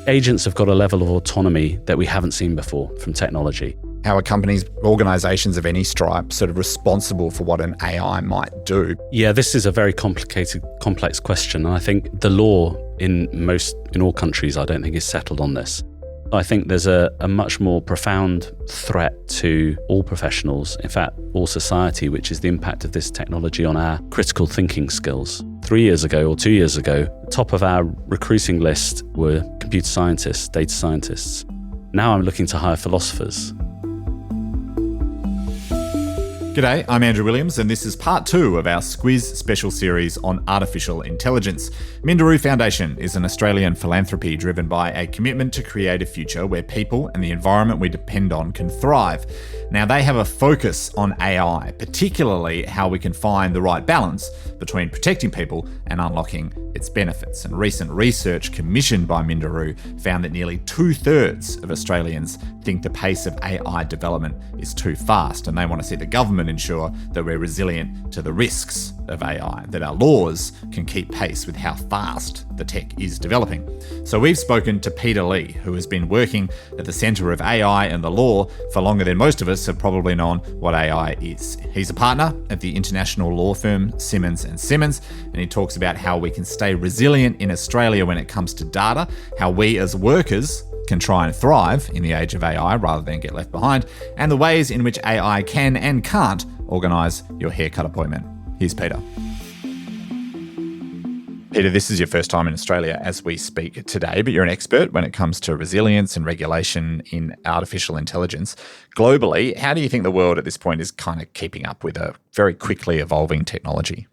agents have got a level of autonomy that we haven't seen before from technology. How are companies, organisations of any stripe sort of responsible for what an AI might do? Yeah, this is a very complicated, complex question. And I think the law in all countries, I don't think is settled on this. I think there's a much more profound threat to all professionals, in fact, all society, which is the impact of this technology on our critical thinking skills. 3 years ago or 2 years ago, the top of our recruiting list were computer scientists, data scientists. Now I'm looking to hire philosophers. G'day, I'm Andrew Williams, and this is part 2 of our Squiz special series on artificial intelligence. Minderoo Foundation is an Australian philanthropy driven by a commitment to create a future where people and the environment we depend on can thrive. Now, they have a focus on AI, particularly how we can find the right balance between protecting people and unlocking its benefits. And recent research commissioned by Minderoo found that nearly 2/3 of Australians think the pace of AI development is too fast, and they want to see the government ensure that we're resilient to the risks of AI, that our laws can keep pace with how fast the tech is developing. So we've spoken to Peter Lee, who has been working at the centre of AI and the law for longer than most of us have probably known what AI is. He's a partner at the international law firm Simmons and Simmons, and he talks about how we can stay resilient in Australia when it comes to data, how we as workers can try and thrive in the age of AI rather than get left behind, and the ways in which AI can and can't organise your haircut appointment. Here's Peter. Peter, this is your first time in Australia as we speak today, but you're an expert when it comes to resilience and regulation in artificial intelligence. Globally, how do you think the world at this point is kind of keeping up with a very quickly evolving technology?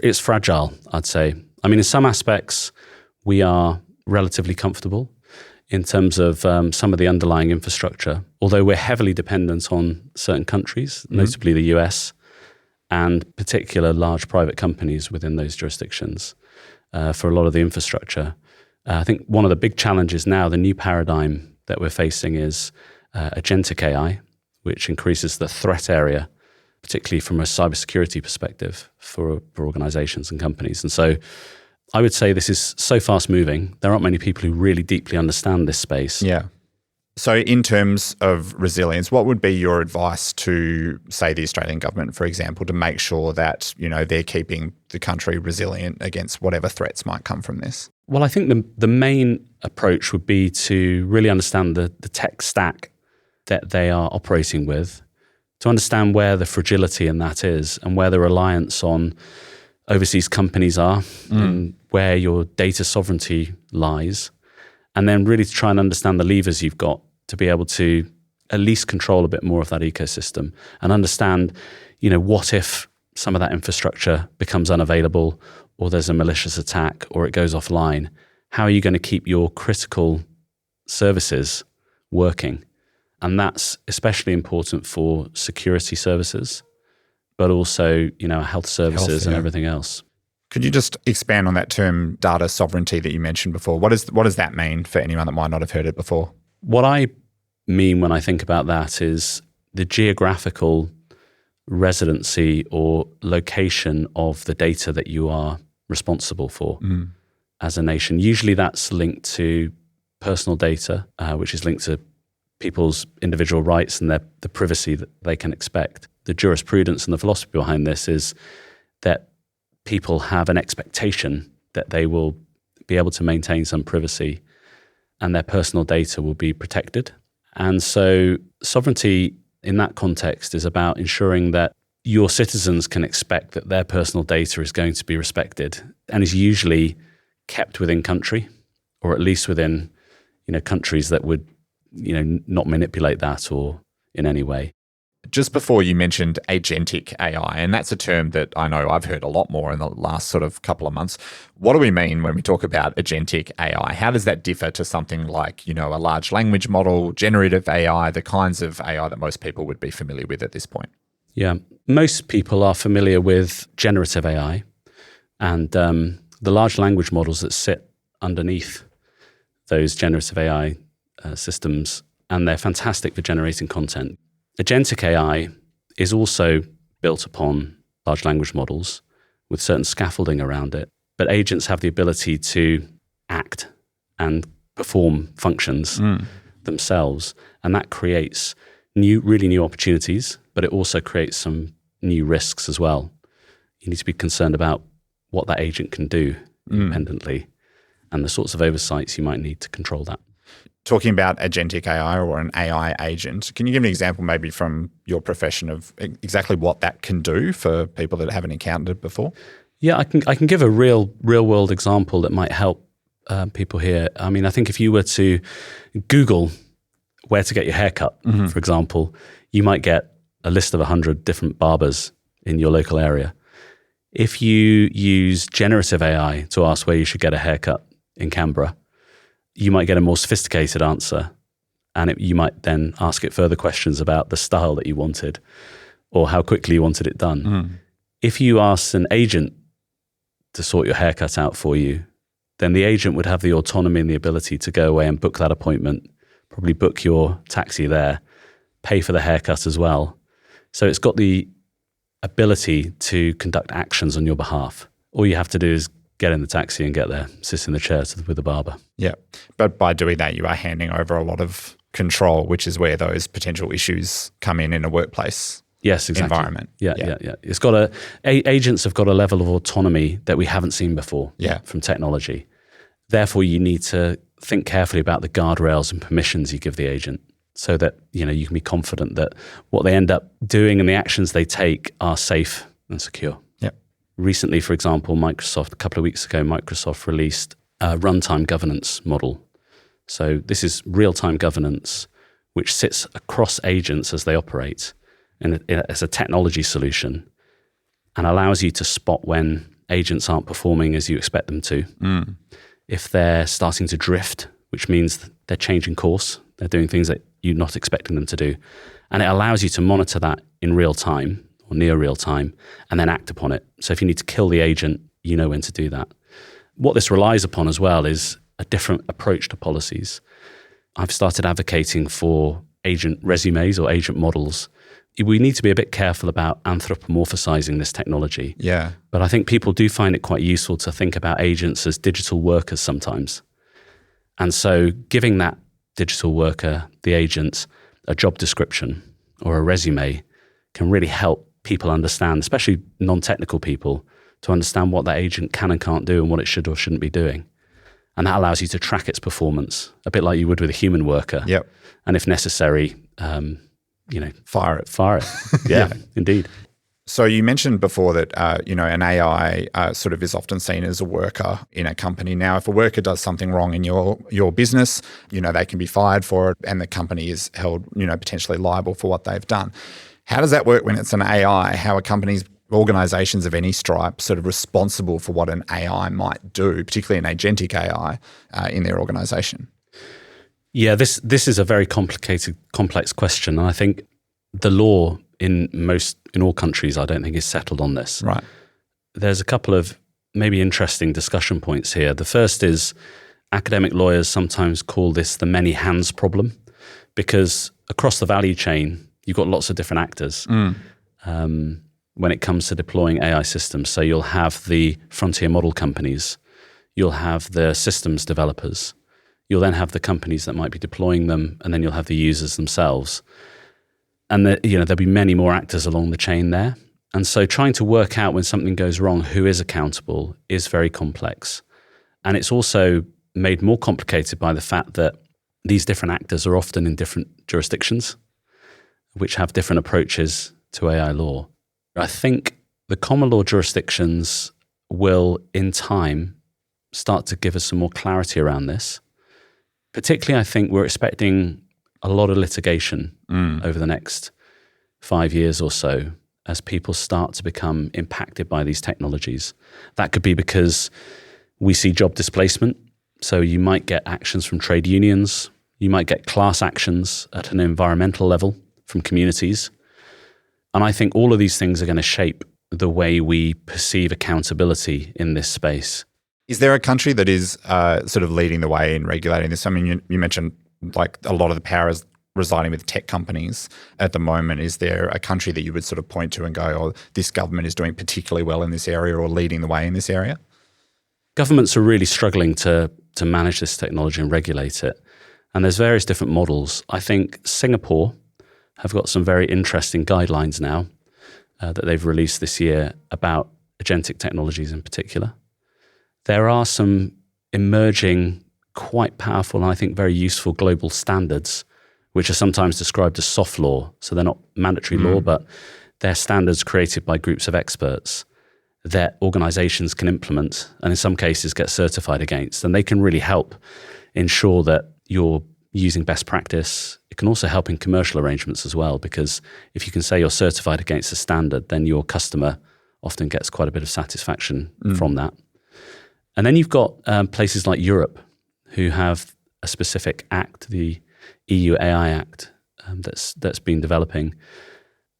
It's fragile, I'd say. I mean, in some aspects, we are relatively comfortable in terms of some of the underlying infrastructure, although we're heavily dependent on certain countries, notably the US, and particular large private companies within those jurisdictions for a lot of the infrastructure. I think one of the big challenges now, the new paradigm that we're facing is agentic AI, which increases the threat area, particularly from a cybersecurity perspective for organizations and companies. And so I would say this is so fast moving. There aren't many people who really deeply understand this space. Yeah. So in terms of resilience, what would be your advice to, say, the Australian government, for example, to make sure that, you know, they're keeping the country resilient against whatever threats might come from this? Well, I think the main approach would be to really understand the tech stack that they are operating with, to understand where the fragility in that is and where the reliance on overseas companies are and where your data sovereignty lies, and then really to try and understand the levers you've got to be able to at least control a bit more of that ecosystem and understand, you know, what if some of that infrastructure becomes unavailable or there's a malicious attack or it goes offline? How are you going to keep your critical services working? And that's especially important for security services, but also, you know, health services and everything else. Could you just expand on that term data sovereignty that you mentioned before? What does that mean for anyone that might not have heard it before? What I mean when I think about that is the geographical residency or location of the data that you are responsible for as a nation. Usually that's linked to personal data, which is linked to people's individual rights and the privacy that they can expect. The jurisprudence and the philosophy behind this is that people have an expectation that they will be able to maintain some privacy and their personal data will be protected. And so sovereignty in that context is about ensuring that your citizens can expect that their personal data is going to be respected and is usually kept within country, or at least within, you know, countries that would, you know, not manipulate that or in any way. Just before you mentioned agentic AI, and that's a term that I know I've heard a lot more in the last sort of couple of months. What do we mean when we talk about agentic AI? How does that differ to something like, you know, a large language model, generative AI, the kinds of AI that most people would be familiar with at this point? Yeah, most people are familiar with generative AI and the large language models that sit underneath those generative AI systems, and they're fantastic for generating content. Agentic AI is also built upon large language models with certain scaffolding around it, but agents have the ability to act and perform functions themselves. And that creates really new opportunities, but it also creates some new risks as well. You need to be concerned about what that agent can do independently and the sorts of oversights you might need to control that. Talking about agentic AI or an AI agent, can you give an example maybe from your profession of exactly what that can do for people that haven't encountered it before? Yeah, I can give a real world example that might help people here. I mean, I think if you were to Google where to get your hair cut, for example, you might get a list of 100 different barbers in your local area. If you use generative AI to ask where you should get a haircut in Canberra, you might get a more sophisticated answer, and you might then ask it further questions about the style that you wanted or how quickly you wanted it done. If you ask an agent to sort your haircut out for you, then the agent would have the autonomy and the ability to go away and book that appointment, probably book your taxi there, pay for the haircut as well. So it's got the ability to conduct actions on your behalf. All you have to do is get in the taxi and get there, sit in the chair with the barber. Yeah, but by doing that, you are handing over a lot of control, which is where those potential issues come in a workplace. Yes, exactly. Environment. Yeah. It's got agents have got a level of autonomy that we haven't seen before from technology. Therefore, you need to think carefully about the guardrails and permissions you give the agent so that you can be confident that what they end up doing and the actions they take are safe and secure. Recently, for example, a couple of weeks ago, Microsoft released a runtime governance model. So this is real-time governance, which sits across agents as they operate as a technology solution and allows you to spot when agents aren't performing as you expect them to. If they're starting to drift, which means they're changing course, they're doing things that you're not expecting them to do. And it allows you to monitor that in real time or near real time, and then act upon it. So if you need to kill the agent, you know when to do that. What this relies upon as well is a different approach to policies. I've started advocating for agent resumes or agent models. We need to be a bit careful about anthropomorphizing this technology. Yeah. But I think people do find it quite useful to think about agents as digital workers sometimes. And so giving that digital worker, the agent, a job description or a resume can really help people understand, especially non-technical people, to understand what that agent can and can't do and what it should or shouldn't be doing. And that allows you to track its performance, a bit like you would with a human worker. Yep. And if necessary, fire it. Yeah, indeed. So you mentioned before that, an AI sort of is often seen as a worker in a company. Now, if a worker does something wrong in your business, they can be fired for it and the company is held, potentially liable for what they've done. How does that work when it's an AI? How are companies, organisations of any stripe sort of responsible for what an AI might do, particularly an agentic AI in their organisation? Yeah, this is a very complex question. And I think the law in all countries, I don't think is settled on this. Right. There's a couple of maybe interesting discussion points here. The first is academic lawyers sometimes call this the many hands problem, because across the value chain, you've got lots of different actors when it comes to deploying AI systems. So you'll have the frontier model companies, you'll have the systems developers, you'll then have the companies that might be deploying them, and then you'll have the users themselves. And there'll be many more actors along the chain there. And so trying to work out when something goes wrong, who is accountable, is very complex. And it's also made more complicated by the fact that these different actors are often in different jurisdictions, which have different approaches to AI law. I think the common law jurisdictions will, in time, start to give us some more clarity around this. Particularly, I think we're expecting a lot of litigation over the next 5 years or so as people start to become impacted by these technologies. That could be because we see job displacement. So you might get actions from trade unions. You might get class actions at an environmental level from communities. And I think all of these things are going to shape the way we perceive accountability in this space. Is there a country that is sort of leading the way in regulating this? I mean, you mentioned like a lot of the power is residing with tech companies at the moment. Is there a country that you would sort of point to and go, oh, this government is doing particularly well in this area or leading the way in this area? Governments are really struggling to to manage this technology and regulate it. And there's various different models. I think Singapore have got some very interesting guidelines now that they've released this year about agentic technologies in particular. There are some emerging, quite powerful and I think very useful global standards, which are sometimes described as soft law. So they're not mandatory law, but they're standards created by groups of experts that organizations can implement and in some cases get certified against. And they can really help ensure that you're using best practice. It can also help in commercial arrangements as well, because if you can say you're certified against a standard, then your customer often gets quite a bit of satisfaction from that. And then you've got places like Europe who have a specific act, the EU AI Act, that's been developing,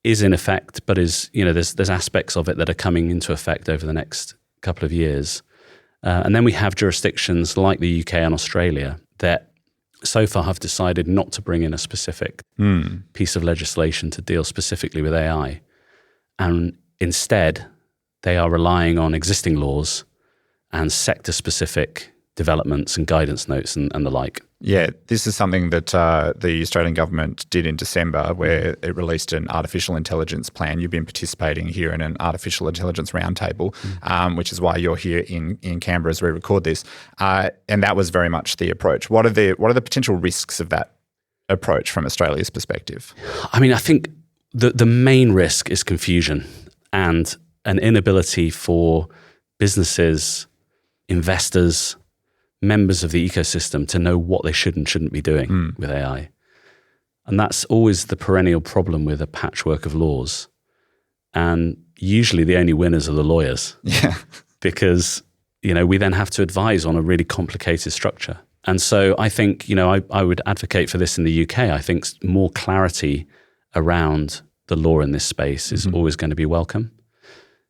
is in effect, but is, there's aspects of it that are coming into effect over the next couple of years. And then we have jurisdictions like the UK and Australia that so far have decided not to bring in a specific piece of legislation to deal specifically with AI. And instead, they are relying on existing laws and sector-specific developments and guidance notes and the like. Yeah, this is something that the Australian government did in December, where it released an artificial intelligence plan. You've been participating here in an artificial intelligence roundtable, which is why you're here in Canberra as we record this. And that was very much the approach. What are the potential risks of that approach from Australia's perspective? I mean, I think the main risk is confusion and an inability for businesses, investors, members of the ecosystem to know what they should and shouldn't be doing with AI. And that's always the perennial problem with a patchwork of laws. And usually the only winners are the lawyers. Yeah. Because, we then have to advise on a really complicated structure. And so I think, I would advocate for this in the UK. I think more clarity around the law in this space is always going to be welcome.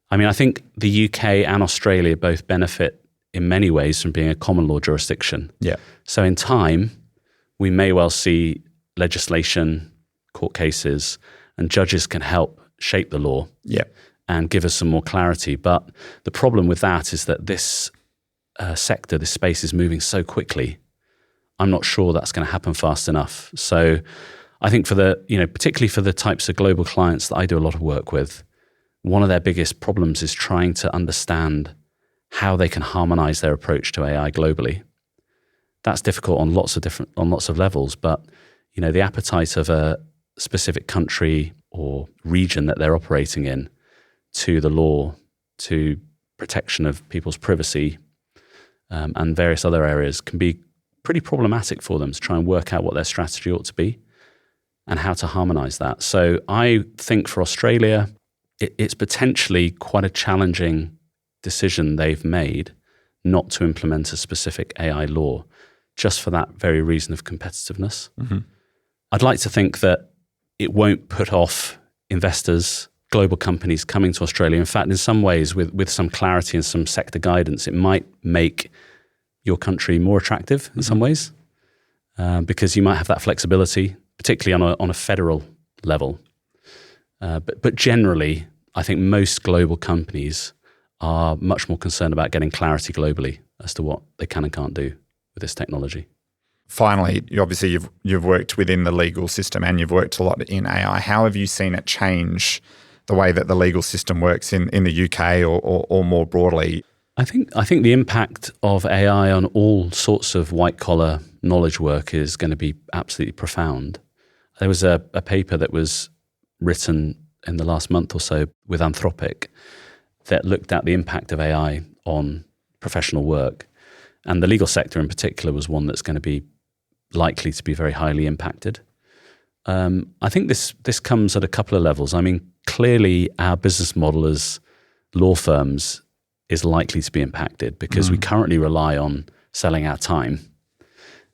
I mean, I think the UK and Australia both benefit in many ways from being a common law jurisdiction. Yeah. So in time, we may well see legislation, court cases, and judges can help shape the law and give us some more clarity. But the problem with that is that this sector, this space is moving so quickly. I'm not sure that's going to happen fast enough. So I think particularly for the types of global clients that I do a lot of work with, one of their biggest problems is trying to understand how they can harmonize their approach to AI globally. That's difficult on lots of levels, but the appetite of a specific country or region that they're operating in to the law, to protection of people's privacy, and various other areas can be pretty problematic for them to try and work out what their strategy ought to be and how to harmonize that. So I think for Australia, it's potentially quite a challenging decision they've made not to implement a specific AI law, just for that very reason of competitiveness. I'd like to think that it won't put off investors, global companies coming to Australia. In fact, in some ways, with some clarity and some sector guidance, it might make your country more attractive in some ways, because you might have that flexibility, particularly on a federal level. But generally, I think most global companies are much more concerned about getting clarity globally as to what they can and can't do with this technology. Finally, obviously you've worked within the legal system and you've worked a lot in AI. How have you seen it change the way that the legal system works in the UK or more broadly? I think the impact of AI on all sorts of white-collar knowledge work is going to be absolutely profound. There was a paper that was written in the last month or so with Anthropic that looked at the impact of AI on professional work. And the legal sector in particular was one that's going to be likely to be very highly impacted. I think this comes at a couple of levels. I mean, clearly our business model as law firms is likely to be impacted because we currently rely on selling our time.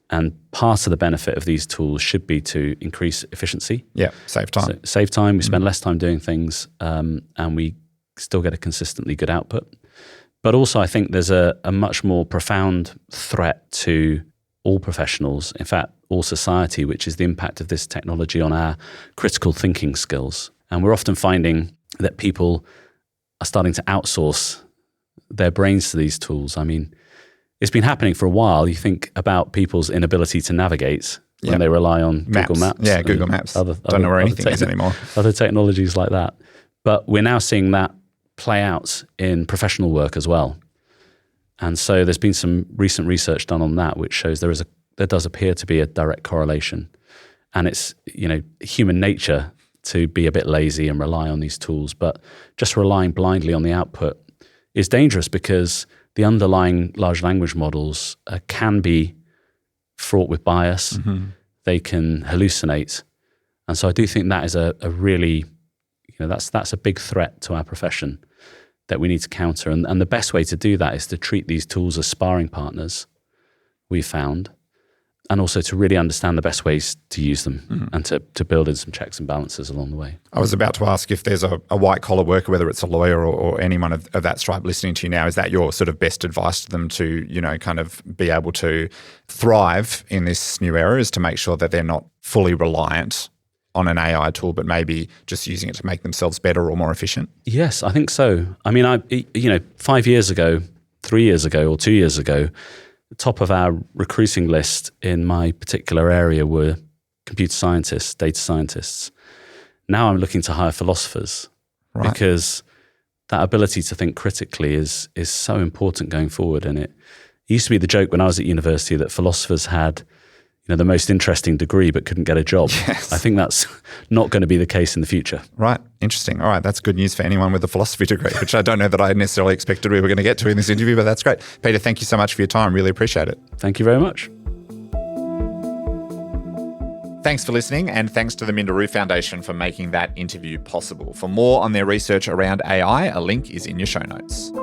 And part of the benefit of these tools should be to increase efficiency. Yeah, save time. So save time. We spend less time doing things, and we still get a consistently good output. But also I think there's a much more profound threat to all professionals, in fact, all society, which is the impact of this technology on our critical thinking skills. And we're often finding that people are starting to outsource their brains to these tools. I mean, it's been happening for a while. You think about people's inability to navigate when they rely on Google Maps. Yeah, Google Maps. Don't know where anything is anymore. Other technologies like that. But we're now seeing that play out in professional work as well. And so there's been some recent research done on that, which shows there does appear to be a direct correlation. And it's, human nature to be a bit lazy and rely on these tools. But just relying blindly on the output is dangerous because the underlying large language models can be fraught with bias. Mm-hmm. They can hallucinate. And so I do think that is a really, that's a big threat to our profession that we need to counter. And the best way to do that is to treat these tools as sparring partners, we've found, and also to really understand the best ways to use them and to build in some checks and balances along the way. I was about to ask if there's a white-collar worker, whether it's a lawyer or anyone of that stripe listening to you now, is that your sort of best advice to them to, kind of be able to thrive in this new era, is to make sure that they're not fully reliant on an AI tool, but maybe just using it to make themselves better or more efficient? Yes, I think so. I mean, 5 years ago, 3 years ago, or 2 years ago, the top of our recruiting list in my particular area were computer scientists, data scientists. Now I'm looking to hire philosophers because that ability to think critically is so important going forward. And it used to be the joke when I was at university that philosophers had the most interesting degree but couldn't get a job. Yes. I think that's not going to be the case in the future. Right. Interesting. All right. That's good news for anyone with a philosophy degree, which I don't know that I necessarily expected we were going to get to in this interview, but that's great. Peter, thank you so much for your time. Really appreciate it. Thank you very much. Thanks for listening, and thanks to the Minderoo Foundation for making that interview possible. For more on their research around AI, a link is in your show notes.